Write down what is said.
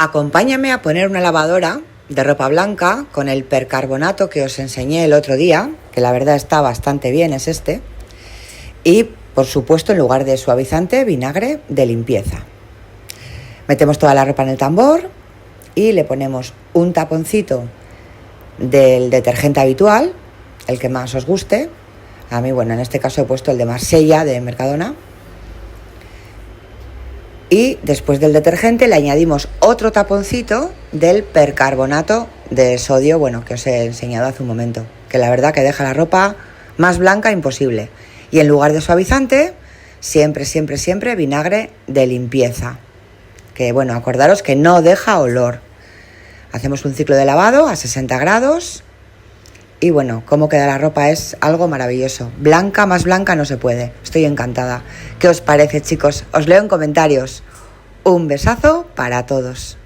Acompáñame a poner una lavadora de ropa blanca con el percarbonato que os enseñé el otro día, que la verdad está bastante bien, es este. Y, por supuesto, en lugar de suavizante, vinagre de limpieza. Metemos toda la ropa en el tambor y le ponemos un taponcito del detergente habitual, el que más os guste. A mí, bueno, en este caso he puesto el de Marsella, de Mercadona. Y después del detergente le añadimos otro taponcito del percarbonato de sodio, bueno, que os he enseñado hace un momento, que la verdad que deja la ropa más blanca imposible. Y en lugar de suavizante, siempre vinagre de limpieza, que bueno, acordaros que no deja olor. Hacemos un ciclo de lavado a 60 grados y bueno, cómo queda la ropa es algo maravilloso. Blanca, más blanca no se puede. Estoy encantada. ¿Qué os parece, chicos? Os leo en comentarios. Un besazo para todos.